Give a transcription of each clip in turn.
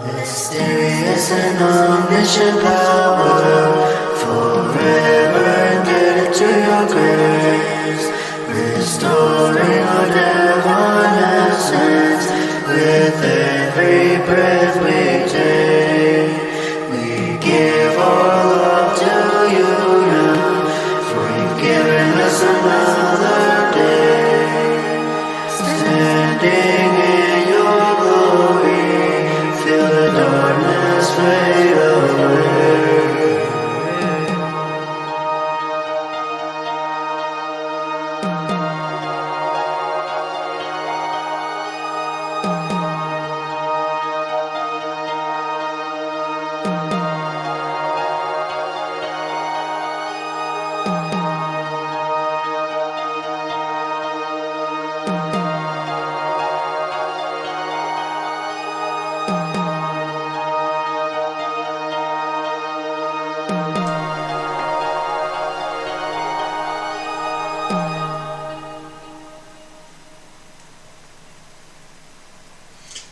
Mysterious and omniscient power, forever indebted to your grace, restoring our evanescence with every breath we take. We give our love to you now, for you've given us another day. Standing in your glory, feel the darkness fade away.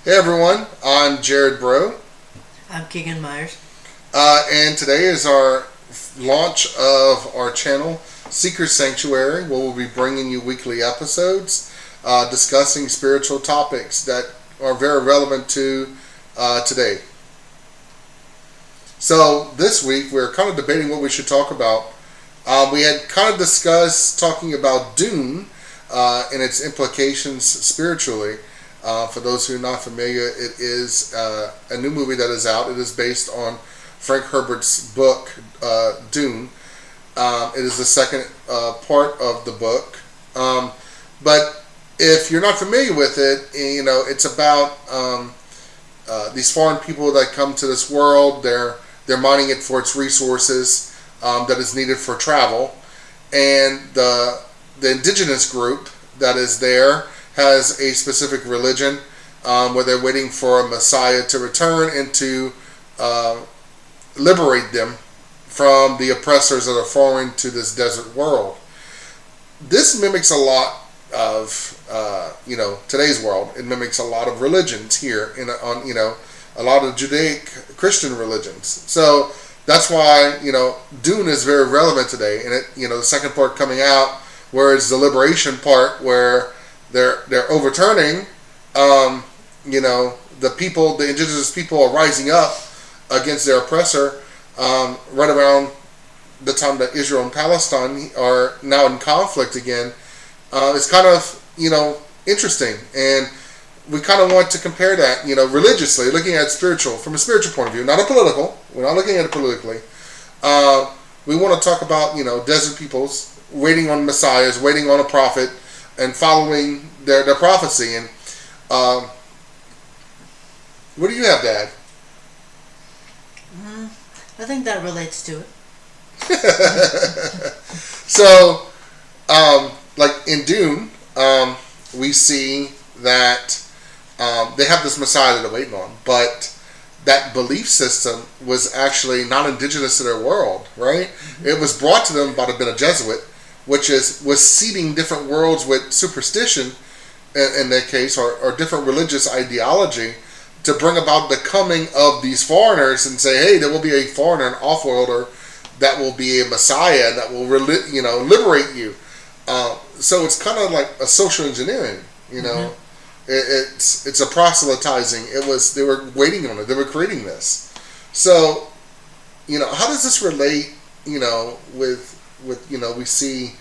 Hey everyone, I'm Jared Bro, I'm Keegan Myers. And today is our launch of our channel, Seeker Sanctuary, where we'll be bringing you weekly episodes discussing spiritual topics that are very relevant to today. So this week we're kind of debating what we should talk about. We had kind of discussed talking about Dune and its implications spiritually. For those who are not familiar, it is a new movie that is out. It is based on Frank Herbert's book, Dune. It is the second part of the book. But if you're not familiar with it, you know, it's about these foreign people that come to this world. They're mining it for its resources that is needed for travel. And the indigenous group that is there has a specific religion where they're waiting for a Messiah to return and to liberate them from the oppressors that are foreign to this desert world. This mimics a lot of today's world. It mimics a lot of religions here a lot of Judeo-Christian religions. So that's why Dune is very relevant today. And the second part coming out, where it's the liberation part where they're overturning, the indigenous people are rising up against their oppressor, right around the time that Israel and Palestine are now in conflict again. It's kind of, interesting. And we kind of want to compare that, religiously, looking at from a spiritual point of view, not a political. We're not looking at it politically. We want to talk about, desert peoples waiting on messiahs, waiting on a prophet, and following their prophecy. And what do you have, Dad? I think that relates to it. So, like in Dune, we see that they have this Messiah that they're waiting on, but that belief system was actually not indigenous to their world, right? Mm-hmm. It was brought to them by the Bene Gesserit, which was seeding different worlds with superstition, in that case, or different religious ideology, to bring about the coming of these foreigners and say, hey, there will be a foreigner, an off-worlder, that will be a Messiah that will liberate you. So it's kind of like a social engineering, Mm-hmm. It's a proselytizing. They were waiting on it. They were creating this. So, how does this relate, with we see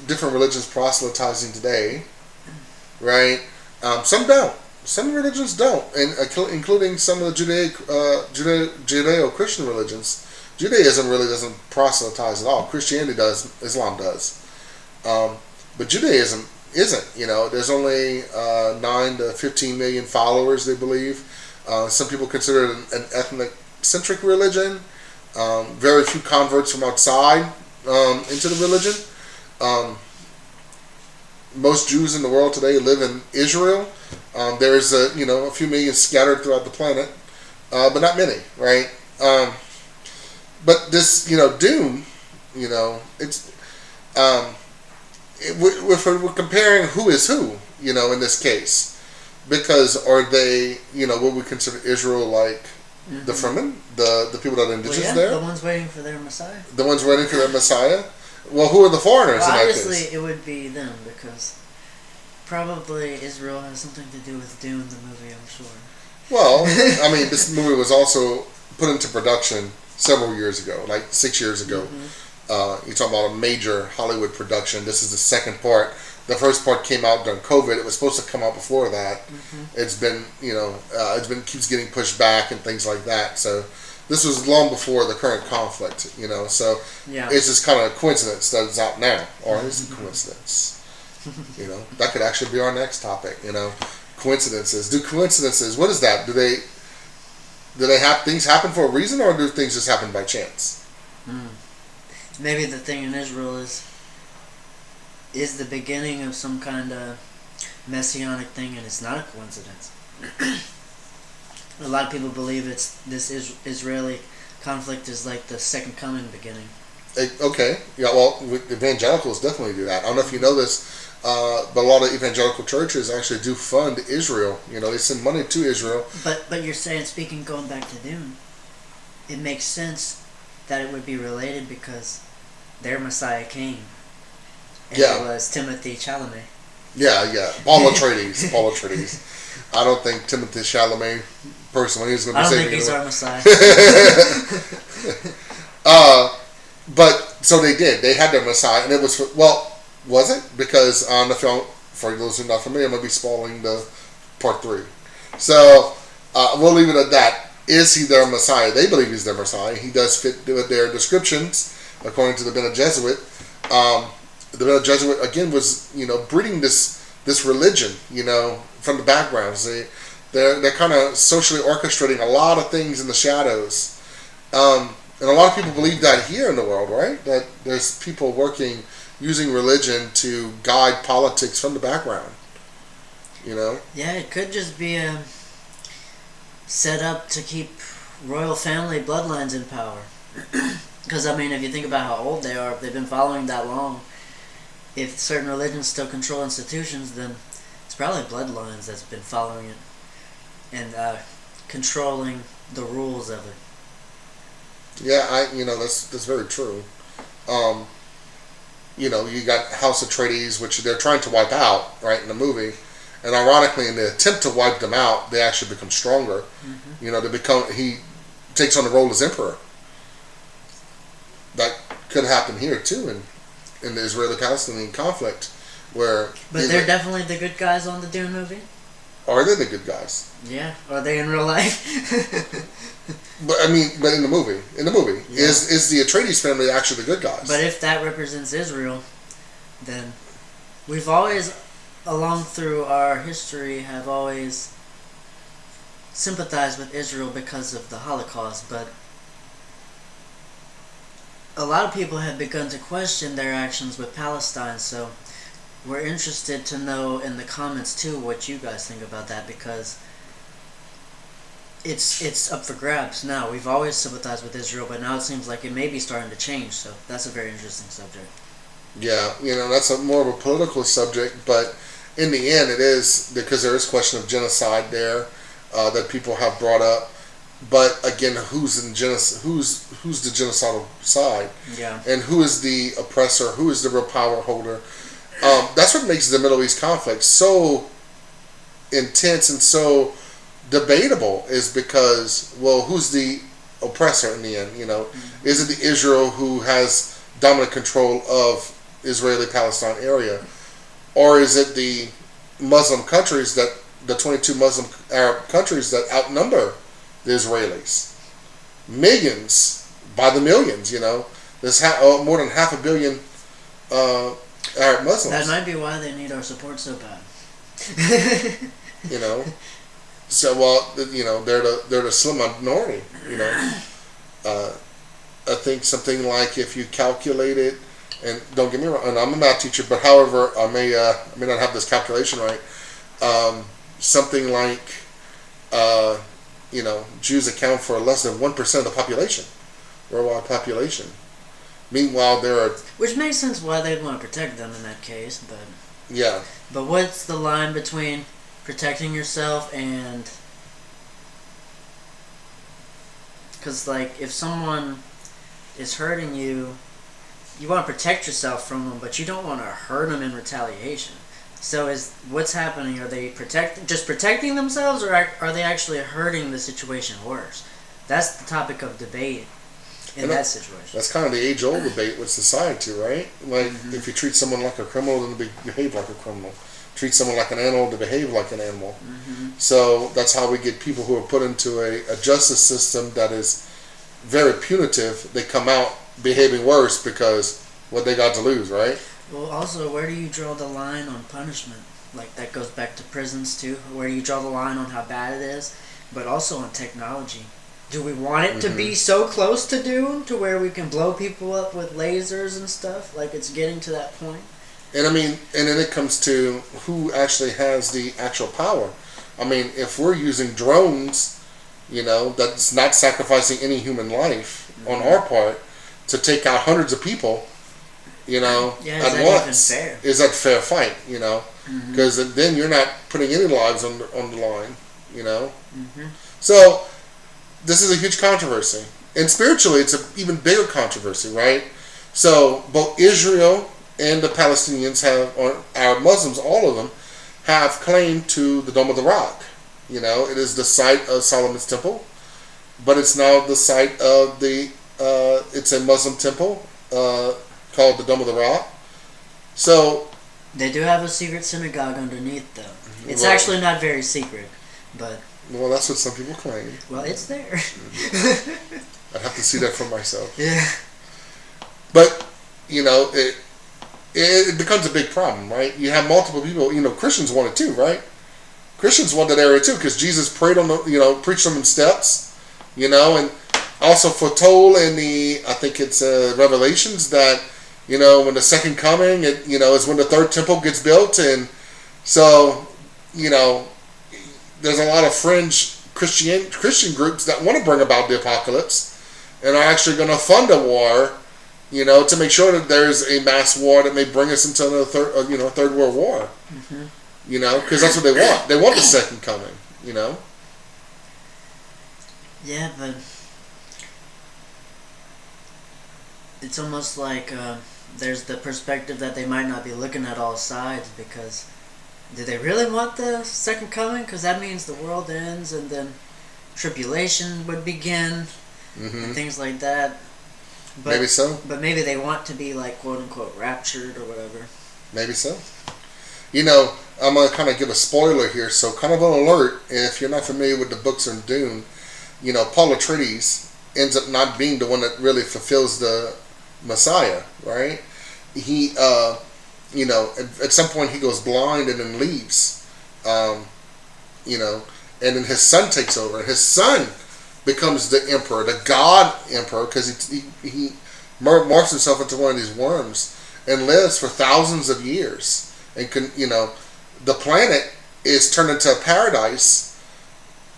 different religions proselytizing today, right? Some don't. Some religions don't, and including some of the Judeo-Christian religions. Judaism really doesn't proselytize at all. Christianity does. Islam does. But Judaism isn't. There's only 9 to 15 million followers, they believe. Some people consider it an ethnic-centric religion. Very few converts from outside into the religion. Most Jews in the world today live in Israel. There's a few million scattered throughout the planet, but not many, right? But this Dune, it's if we're comparing who is who, in this case, Because are they, what we consider Israel like the Fremen, the people that are indigenous there? The ones waiting for their Messiah. The ones waiting for their Messiah? Well, who are the foreigners in that case? Obviously, it would be them, because probably Israel has something to do with Dune, the movie, I'm sure. Well, I mean, this movie was also put into production several years ago, like 6 years ago. You're talking about a major Hollywood production. This is the second part. The first part came out during COVID. It was supposed to come out before that. It's been, keeps getting pushed back and things like that. So this was long before the current conflict, So it's just kind of a coincidence that it's out now, or is it a coincidence? That could actually be our next topic. Coincidences. Do coincidences? What is that? Do they have things happen for a reason, or do things just happen by chance? Maybe the thing in Israel is the beginning of some kind of messianic thing, and it's not a coincidence. A lot of people believe this Israeli conflict is like the second coming beginning. Okay. Yeah, well, evangelicals definitely do that. I don't know if you know this, but a lot of evangelical churches actually do fund Israel. They send money to Israel. But you're saying, going back to Dune, it makes sense that it would be related because their Messiah came. And it was Timothy Chalamet. Yeah. Paul Atreides. I don't think Timothy Chalamet, personally, is going to be saving. I don't think he's our Messiah. But, so they did. They had their Messiah, and it was, was it? Because on the film, for those who are not familiar, I'm going to be spoiling the part 3. So, we'll leave it at that. Is he their Messiah? They believe he's their Messiah. He does fit with their descriptions, according to the Bene Gesserit. The Bene Gesserit, again, was, breeding this religion, from the backgrounds. They're kind of socially orchestrating a lot of things in the shadows. And a lot of people believe that here in the world, right? That there's people using religion to guide politics from the background. Yeah, it could just be set up to keep royal family bloodlines in power. Because, if you think about how old they are, if they've been following that long, if certain religions still control institutions, then it's probably bloodlines that's been following it and controlling the rules of it. Yeah, that's very true. You got House Atreides, which they're trying to wipe out, right, in the movie. And ironically, in the attempt to wipe them out, they actually become stronger. He takes on the role as emperor. That could happen here too, in the Israeli-Palestinian conflict, where. But they're definitely the good guys on the Dune movie. Are they the good guys? Yeah. Are they in real life? But in the movie, is the Atreides family actually the good guys? But if that represents Israel, then we've always, along through our history, have always sympathized with Israel because of the Holocaust, but a lot of people have begun to question their actions with Palestine, so we're interested to know in the comments too what you guys think about that, because it's up for grabs now. We've always sympathized with Israel, but now it seems like it may be starting to change, so that's a very interesting subject. Yeah, that's more of a political subject, but in the end it is, because there is question of genocide there that people have brought up. But again, who's the genocidal side? Yeah. And who is the oppressor? Who is the real power holder? That's what makes the Middle East conflict so intense and so debatable, is because, who's the oppressor in the end? Is it the Israel who has dominant control of Israeli-Palestine area, or is it the Muslim countries, the 22 Muslim Arab countries that outnumber the Israelis? Millions, by the millions, There's more than 500 million Arab Muslims. That might be why they need our support so bad. So, they're the slim minority, I think something like, if you calculate it, and don't get me wrong, and I'm a math teacher, but however, I may not have this calculation right, something like, Jews account for less than 1% of the population, worldwide population. Meanwhile, there are... Which makes sense why they'd want to protect them in that case, but... Yeah. But what's the line between protecting yourself, and because like if someone is hurting you, you want to protect yourself from them, but you don't want to hurt them in retaliation. So is what's happening? Are they just protecting themselves, or are they actually hurting the situation worse? That's the topic of debate in that situation. That's kind of the age-old debate with society, right? Like, if you treat someone like a criminal, then they behave like a criminal. Treat someone like an animal, to behave like an animal. So that's how we get people who are put into a justice system that is very punitive. They come out behaving worse because what they got to lose, right? Well, also, where do you draw the line on punishment? Like, that goes back to prisons, too. Where do you draw the line on how bad it is? But also on technology. Do we want it to be so close to Dune, to where we can blow people up with lasers and stuff? Like, it's getting to that point? And I mean, and then it comes to who actually has the actual power. I mean, if we're using drones, that's not sacrificing any human life on our part to take out hundreds of people, at once. Fair? Is that fair fight? Because then you're not putting any lives on the line. So this is a huge controversy, and spiritually, it's an even bigger controversy, right? So both Israel and the Palestinians or Arab Muslims, all of them, have claim to the Dome of the Rock. It is the site of Solomon's temple, but it's now the site of it's a Muslim temple called the Dome of the Rock. So they do have a secret synagogue underneath, though. It's actually not very secret, but... Well, that's what some people claim. Well, it's there. I'd have to see that for myself. Yeah. But, it becomes a big problem, right? You have multiple people. Christians want it too, right? Christians want that area too, because Jesus prayed on preached on them steps, and also foretold in I think it's Revelations that, when the second coming, is when the third temple gets built, and so, there's a lot of fringe Christian groups that want to bring about the apocalypse, and are actually going to fund a war, to make sure that there's a mass war that may bring us into another third world war. Because that's what they want. They want the second coming. Yeah, but it's almost like there's the perspective that they might not be looking at all sides, because do they really want the second coming? Because that means the world ends and then tribulation would begin and things like that. But, maybe so. But maybe they want to be like, quote unquote, raptured or whatever. Maybe so. I'm going to kind of give a spoiler here, so kind of an alert. If you're not familiar with the books on Dune, Paul Atreides ends up not being the one that really fulfills the Messiah, right? He, at some point he goes blind and then leaves, and then his son takes over, and his son becomes the emperor, the God emperor, because he morphs himself into one of these worms and lives for thousands of years, and the planet is turned into a paradise,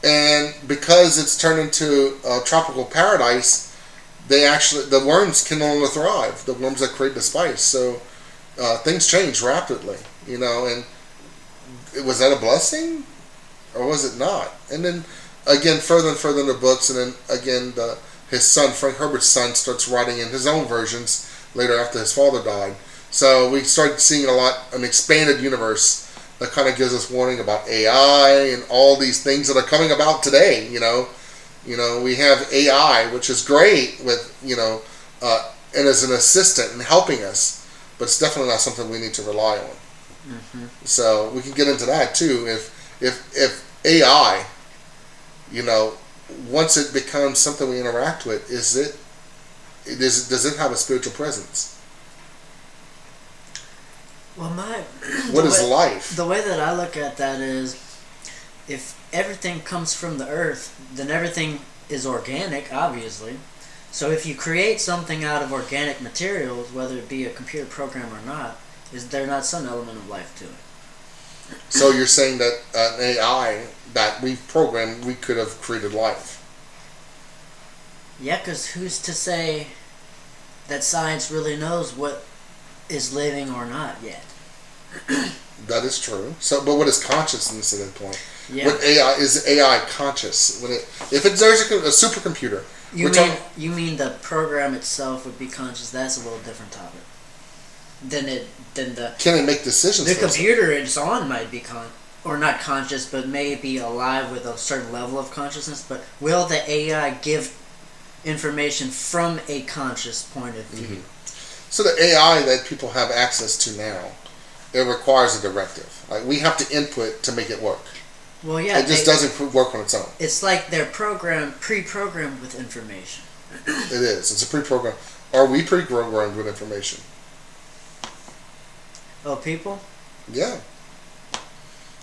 and because it's turned into a tropical paradise, the worms can no longer thrive. The worms that create the spice. So things change rapidly, and was that a blessing or was it not? And then again, further and further in the books, and then again, his son, Frank Herbert's son, starts writing in his own versions later after his father died. So we start seeing an expanded universe that kind of gives us warning about AI and all these things that are coming about today. We have AI, which is great with, and as an assistant and helping us, but it's definitely not something we need to rely on. So we can get into that too. If AI, once it becomes something we interact with, does it have a spiritual presence? Well, what is life? The way that I look at that is, if everything comes from the earth, then everything is organic, obviously. So if you create something out of organic materials, whether it be a computer program or not, is there not some element of life to it? So you're saying that an AI that we've programmed, we could have created life? Yeah, because who's to say that science really knows what is living or not yet? That is true. So, but what is consciousness at that point? Yeah. What is AI conscious? If there's a supercomputer. You mean the program itself would be conscious? That's a little different topic. Can it make decisions? The computer it's on might be or not conscious, but may be alive with a certain level of consciousness. But will the AI give information from a conscious point of view? Mm-hmm. So the AI that people have access to now, it requires a directive. Like we have to input to make it work. Well, yeah, it just doesn't work on its own. It's like they're pre-programmed with information. It is. It's a pre-program. Are we pre-programmed with information? Oh, people? Yeah.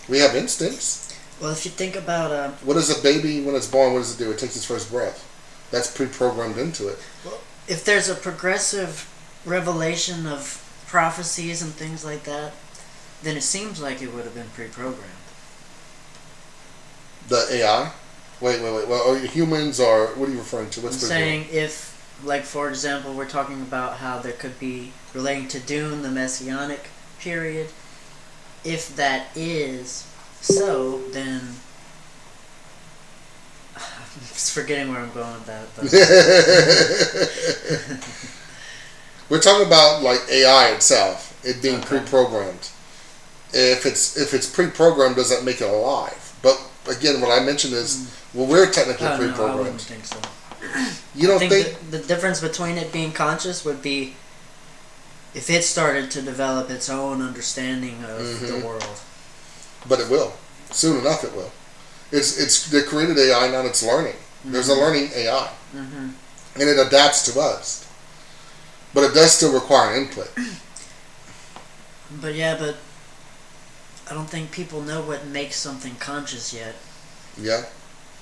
We have instincts. Well, if you think about... what does a baby, when it's born, what does it do? It takes its first breath. That's pre-programmed into it. Well, if there's a progressive revelation of prophecies and things like that, then it seems like it would have been pre-programmed. The AI? Wait. Well, are you humans or what are you referring to? What's I'm saying if, like, for example, we're talking about how there could be, relating to Dune, the Messianic period, if that is so, then... I'm just forgetting where I'm going with that. But we're talking about, like, AI itself, it being pre-programmed. If it's pre-programmed, does that make it alive? But again, what I mentioned is, well, we're technically pre-programmed. No, I wouldn't think so. You don't think the difference between it being conscious would be if it started to develop its own understanding of the world. But it will. Soon enough, it will. They created AI, now it's learning. There's a learning AI, and it adapts to us. But it does still require input. But I don't think people know what makes something conscious yet. Yeah.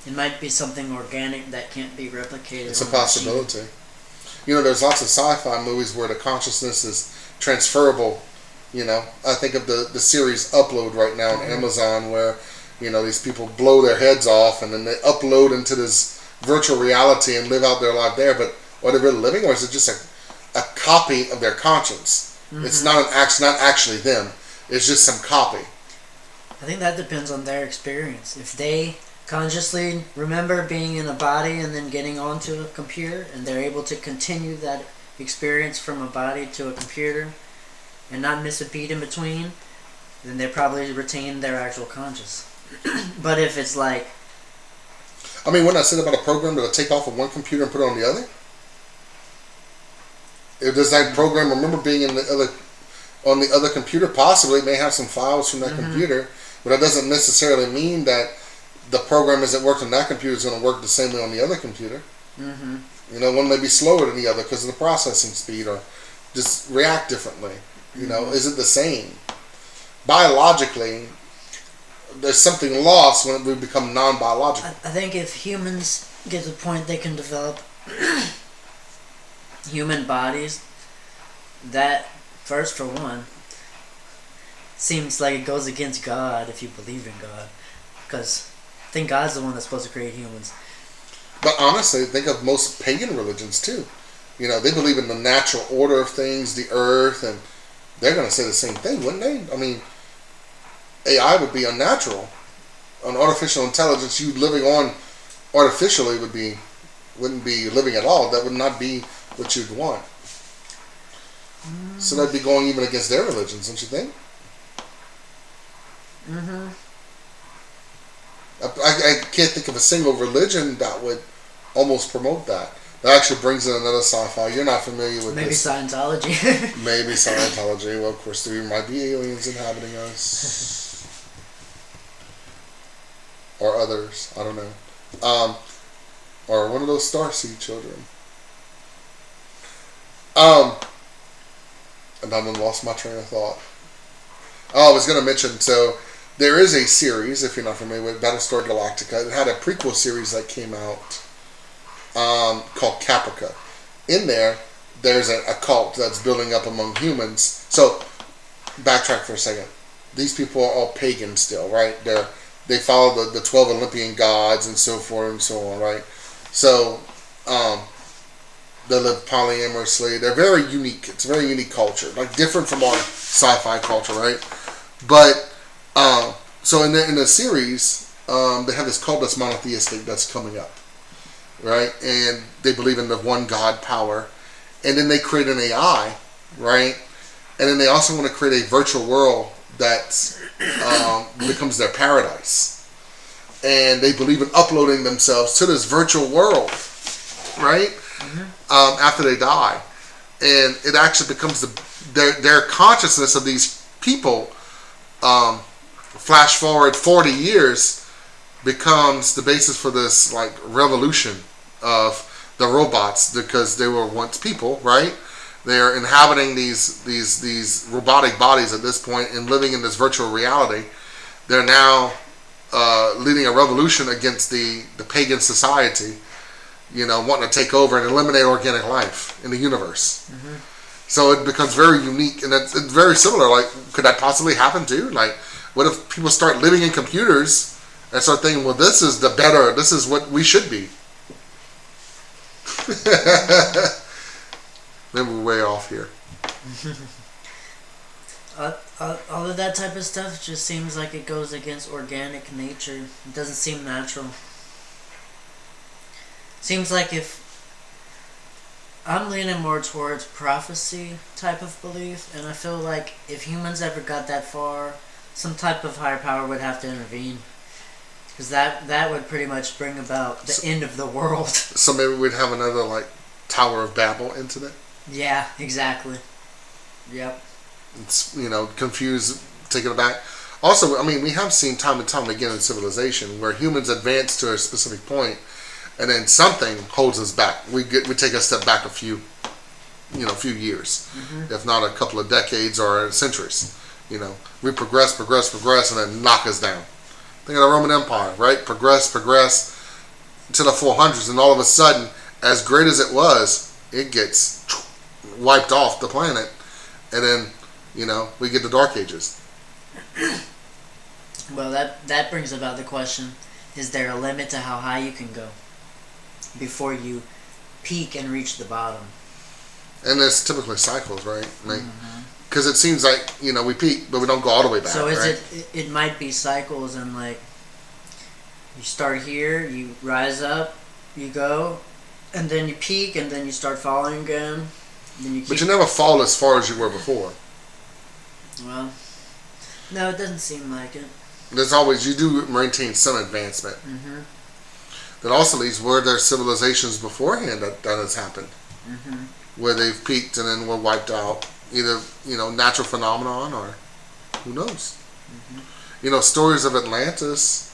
It might be something organic that can't be replicated. It's a possibility. You know, there's lots of sci-fi movies where the consciousness is transferable. You know, I think of the series Upload right now on Amazon where, you know, these people blow their heads off and then they upload into this virtual reality and live out their life there. But are they really living, or is it just a copy of their conscience? It's not actually them. It's just some copy. I think that depends on their experience. If they consciously remember being in a body and then getting onto a computer, and they're able to continue that experience from a body to a computer and not miss a beat in between, then they probably retain their actual conscious. But if it's like... I mean, when I said about a program that'll take off of one computer and put it on the other, if does that program remember being on the other computer? Possibly, it may have some files from that computer, but that doesn't necessarily mean that the program as it worked on that computer is going to work the same way on the other computer. You know, one may be slower than the other because of the processing speed, or just react differently. You know, is it the same? Biologically, there's something lost when we become non-biological. I think if humans get to the point they can develop human bodies, that, first for one, seems like it goes against God if you believe in God. Because I think God's the one that's supposed to create humans. But honestly, think of most pagan religions too. You know, they believe in the natural order of things, the earth, and they're going to say the same thing, wouldn't they? I mean, AI would be unnatural. An artificial intelligence you living on artificially wouldn't be living at all. That would not be what you'd want. So that'd be going even against their religions, don't you think? I can't think of a single religion that would almost promote that. That actually brings in another sci-fi. You're not familiar with maybe this. Scientology. Maybe Scientology. Well, of course, there might be aliens inhabiting us. Or others. I don't know. Or one of those starseed children. And I lost my train of thought. Oh, I was going to mention, so there is a series, if you're not familiar with Battlestar Galactica. It had a prequel series that came out called Caprica. In there's a cult that's building up among humans. So, backtrack for a second. These people are all pagan still, right? They follow the 12 Olympian gods and so forth and so on, right? So, they live polyamorously. They're very unique. It's a very unique culture, like different from our sci-fi culture, right? But so in the series, they have this cult that's monotheistic that's coming up, right? And they believe in the one God power, and then they create an AI, right? And then they also want to create a virtual world that becomes their paradise, and they believe in uploading themselves to this virtual world, right? After they die, and it actually becomes their consciousness of these people. Flash forward 40 years, becomes the basis for this like revolution of the robots, because they were once people, right? They are inhabiting these robotic bodies at this point and living in this virtual reality. They're now leading a revolution against the pagan society, wanting to take over and eliminate organic life in the universe. So it becomes very unique, and it's very similar. Like, could that possibly happen too? Like, what if people start living in computers and start thinking, well, this is what we should be? Maybe we're way off here. All of that type of stuff just seems like it goes against organic nature. It doesn't seem natural. Seems like if I'm leaning more towards prophecy type of belief, and I feel like if humans ever got that far, some type of higher power would have to intervene, because that would pretty much bring about the end of the world. So maybe we'd have another like Tower of Babel incident. Yeah, exactly. Yep. It's confused, taken aback. Also, I mean, we have seen time and time again in civilization where humans advance to a specific point, and then something holds us back. We take a step back a few years, if not a couple of decades or centuries. We progress, and then knock us down. Think of the Roman Empire, right? Progress to the 400s, and all of a sudden, as great as it was, it gets wiped off the planet, and then we get the Dark Ages. Well, that brings about the question: is there a limit to how high you can go before you peak and reach the bottom? And there's typically cycles, right? Because it seems like we peak, but we don't go all the way back. So right? it might be cycles, and like you start here, you rise up, you go, and then you peak, and then you start falling again. But you never fall as far as you were before. Well, no, it doesn't seem like it. There's always, you do maintain some advancement. That also leads, where there's civilizations beforehand that has happened, where they've peaked and then were wiped out, either natural phenomenon or who knows. Stories of Atlantis,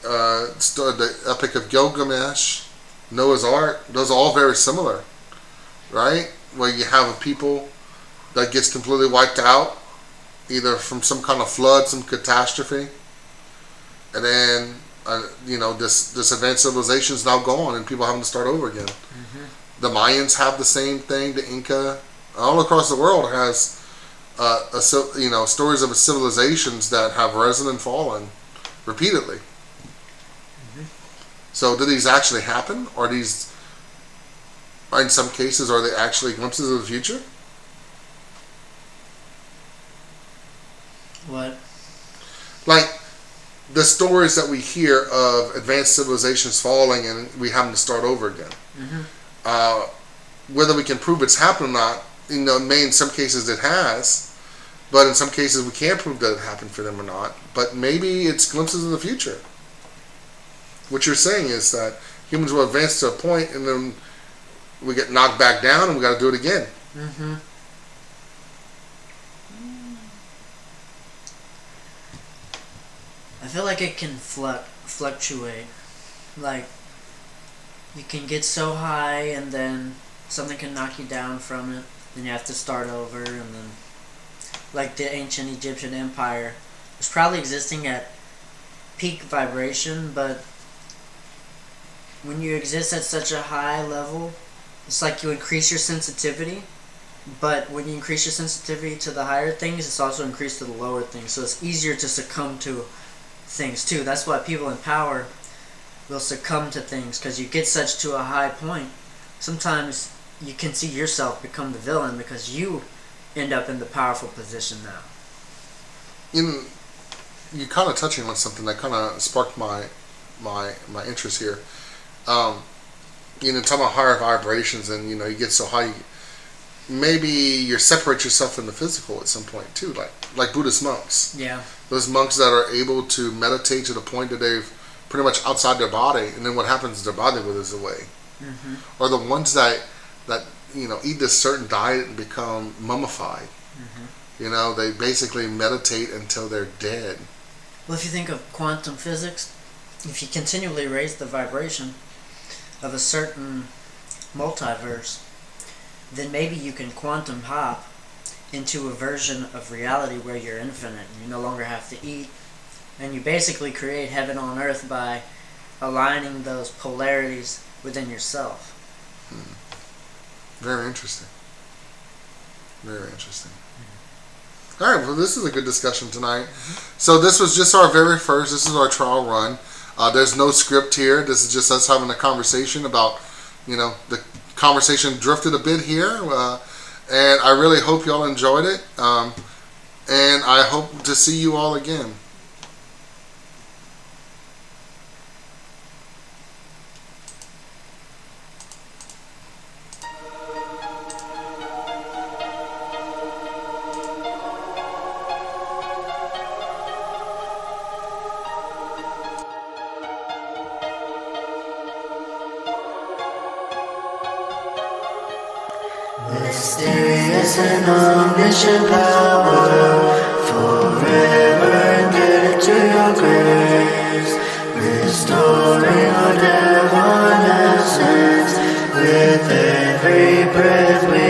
the Epic of Gilgamesh, Noah's Ark, those are all very similar, right? Where you have a people that gets completely wiped out, either from some kind of flood, some catastrophe, and then this advanced civilization is now gone, and people having to start over again. The Mayans have the same thing. The Inca, all across the world, has stories of civilizations that have risen and fallen repeatedly. So, do these actually happen, or these? In some cases, are they actually glimpses of the future? What? Like the stories that we hear of advanced civilizations falling and we having to start over again. Whether we can prove it's happened or not, in some cases it has, but in some cases we can't prove that it happened for them or not. But maybe it's glimpses of the future. What you're saying is that humans will advance to a point and then we get knocked back down and we got to do it again. I feel like it can fluctuate. Like, you can get so high and then something can knock you down from it. Then you have to start over, and then, like the ancient Egyptian empire was probably existing at peak vibration, but when you exist at such a high level, it's like you increase your sensitivity, but when you increase your sensitivity to the higher things, it's also increased to the lower things, so it's easier to succumb to things too. That's why people in power will succumb to things, because you get such to a high point. Sometimes you can see yourself become the villain because you end up in the powerful position now. you kind of touching on something that kind of sparked my interest here. Talking about higher vibrations, and you get so high, maybe you separate yourself from the physical at some point too, like Buddhist monks. Yeah. Those monks that are able to meditate to the point that they've pretty much outside their body, and then what happens is their body withers away. Mm-hmm. Or the ones that eat this certain diet and become mummified. Mm-hmm. They basically meditate until they're dead. Well, if you think of quantum physics, if you continually raise the vibration of a certain multiverse, then maybe you can quantum hop into a version of reality where you're infinite and you no longer have to eat, and you basically create heaven on earth by aligning those polarities within yourself. Very interesting. Very interesting. Mm-hmm. All right, well, this is a good discussion tonight. Mm-hmm. So this was just our very first, this is our trial run. There's no script here. This is just us having a conversation about, the conversation drifted a bit here. And I really hope y'all enjoyed it. And I hope to see you all again. Mysterious and omniscient power, forever indebted to your grace, restoring our divine essence with every breath we